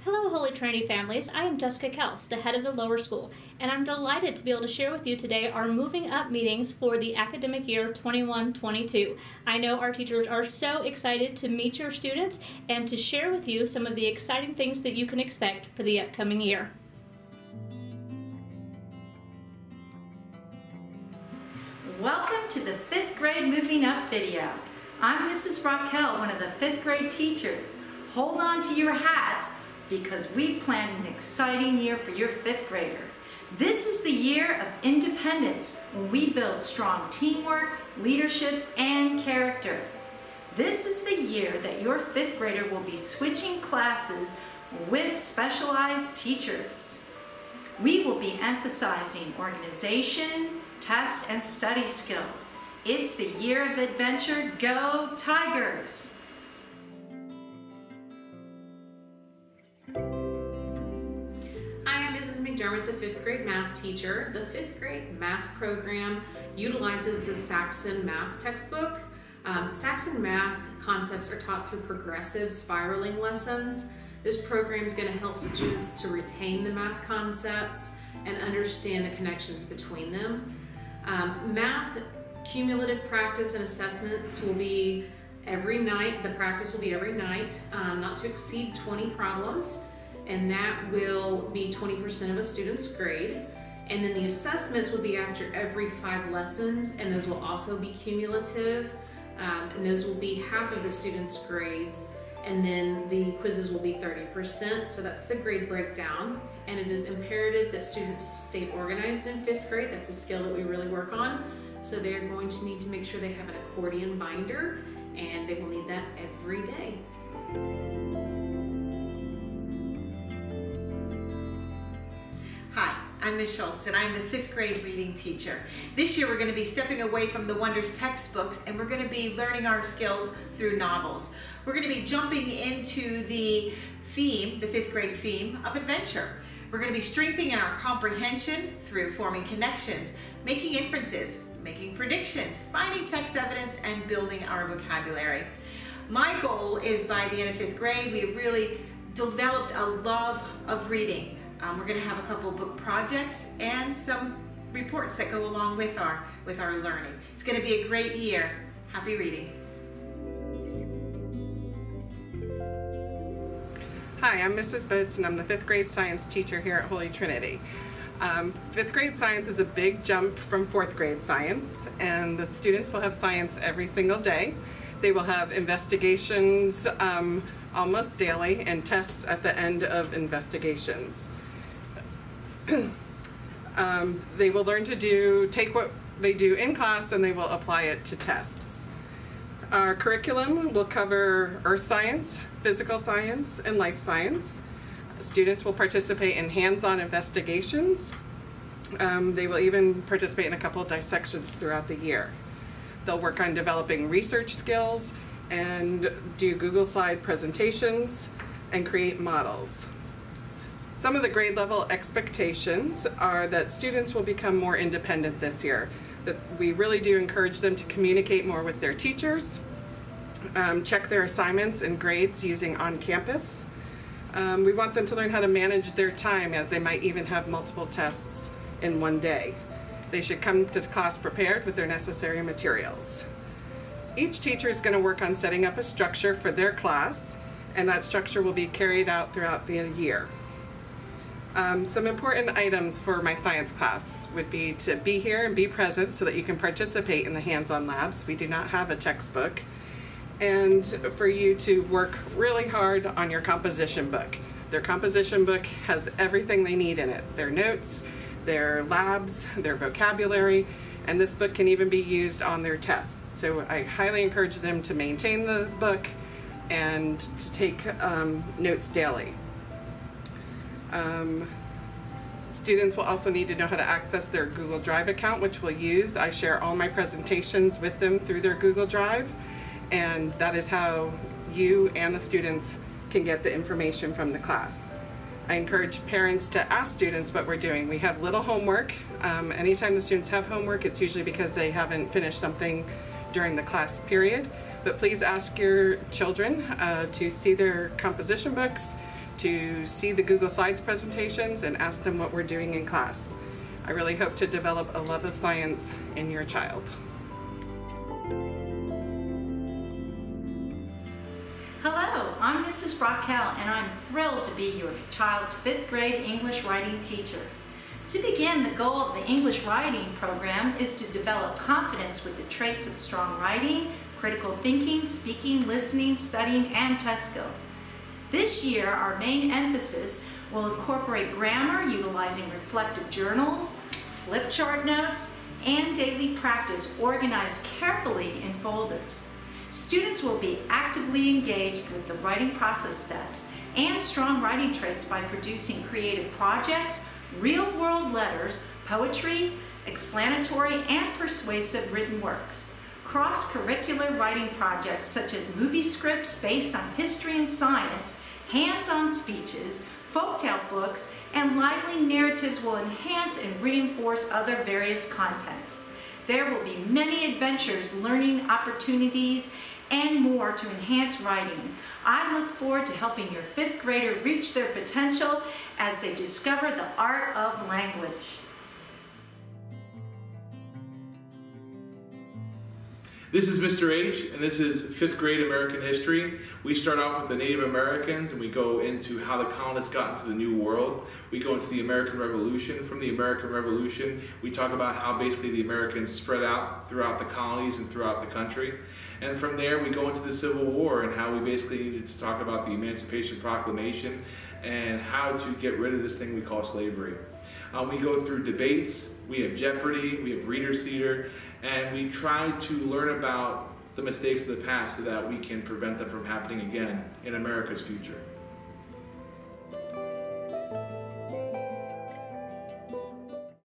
Hello, Holy Trinity families. I am Jessica Kels, the head of the lower school, and I'm delighted to be able to share with you today our moving up meetings for the academic year 21-22. I know our teachers are so excited to meet your students and to share with you some of the exciting things that you can expect for the upcoming year. Welcome to the 5th grade moving up video. I'm Mrs. Raquel, one of the 5th grade teachers. Hold on to your hats because we planned an exciting year for your 5th grader. This is the year of independence when we build strong teamwork, leadership, and character. This is the year that your 5th grader will be switching classes with specialized teachers. We will be emphasizing organization, test, and study skills. It's the year of adventure. Go Tigers! Hi, I'm Mrs. McDermott, the 5th grade math teacher. The 5th grade math program utilizes the Saxon math textbook. Saxon math concepts are taught through progressive spiraling lessons. This program is going to help students to retain the math concepts and understand the connections between them. Math cumulative practice and assessments will be every night. The practice will be every night, not to exceed 20 problems, and that will be 20% of a student's grade. And then the assessments will be after every 5 lessons, and those will also be cumulative, and those will be half of the student's grades. And then the quizzes will be 30%, so that's the grade breakdown. And it is imperative that students stay organized in 5th grade. That's a skill that we really work on. So they're going to need to make sure they have an accordion binder, and they will need that every day. Hi, I'm Ms. Schultz, and I'm the 5th grade reading teacher. This year we're going to be stepping away from the Wonders textbooks, and we're going to be learning our skills through novels. We're going to be jumping into the theme, the 5th grade theme of adventure. We're going to be strengthening our comprehension through forming connections, making inferences, making predictions, finding text evidence, and building our vocabulary. My goal is by the end of 5th grade, we have really developed a love of reading. We're going to have a couple book projects and some reports that go along with our learning. It's going to be a great year. Happy reading. Hi, I'm Mrs. Boats, and I'm the 5th grade science teacher here at Holy Trinity. 5th grade science is a big jump from 4th grade science, and the students will have science every single day. They will have investigations almost daily and tests at the end of investigations. They will learn to take what they do in class and they will apply it to tests. Our curriculum will cover earth science, physical science, and life science. Students will participate in hands-on investigations. They will even participate in a couple of dissections throughout the year. They'll work on developing research skills and do Google Slide presentations and create models. Some of the grade level expectations are that students will become more independent this year, that we really do encourage them to communicate more with their teachers, check their assignments and grades using on campus. We want them to learn how to manage their time, as they might even have multiple tests in one day. They should come to class prepared with their necessary materials. Each teacher is going to work on setting up a structure for their class, and that structure will be carried out throughout the year. Some important items for my science class would be to be here and be present so that you can participate in the hands-on labs. We do not have a textbook. And for you to work really hard on your composition book. Their composition book has everything they need in it. Their notes, their labs, their vocabulary, and this book can even be used on their tests. So I highly encourage them to maintain the book and to take notes daily. Students will also need to know how to access their Google Drive account, which we'll use. I share all my presentations with them through their Google Drive, and that is how you and the students can get the information from the class. I encourage parents to ask students what we're doing. We have little homework. Anytime the students have homework, it's usually because they haven't finished something during the class period. But please ask your children to see their composition books, to see the Google Slides presentations and ask them what we're doing in class. I really hope to develop a love of science in your child. Hello, I'm Mrs. Brockel, and I'm thrilled to be your child's 5th grade English writing teacher. To begin, the goal of the English writing program is to develop confidence with the traits of strong writing, critical thinking, speaking, listening, studying, and test skill. This year, our main emphasis will incorporate grammar utilizing reflective journals, flip chart notes, and daily practice organized carefully in folders. Students will be actively engaged with the writing process steps and strong writing traits by producing creative projects, real-world letters, poetry, explanatory, and persuasive written works. Cross-curricular writing projects such as movie scripts based on history and science, hands-on speeches, folktale books, and lively narratives will enhance and reinforce other various content. There will be many adventures, learning opportunities, and more to enhance writing. I look forward to helping your 5th grader reach their potential as they discover the art of language. This is Mr. H, and this is 5th grade American history. We start off with the Native Americans, and we go into how the colonists got into the New World. We go into the American Revolution. From the American Revolution, we talk about how basically the Americans spread out throughout the colonies and throughout the country. And from there, we go into the Civil War and how we basically needed to talk about the Emancipation Proclamation and how to get rid of this thing we call slavery. We go through debates, we have Jeopardy, we have Reader's Theater, and we try to learn about the mistakes of the past so that we can prevent them from happening again in America's future.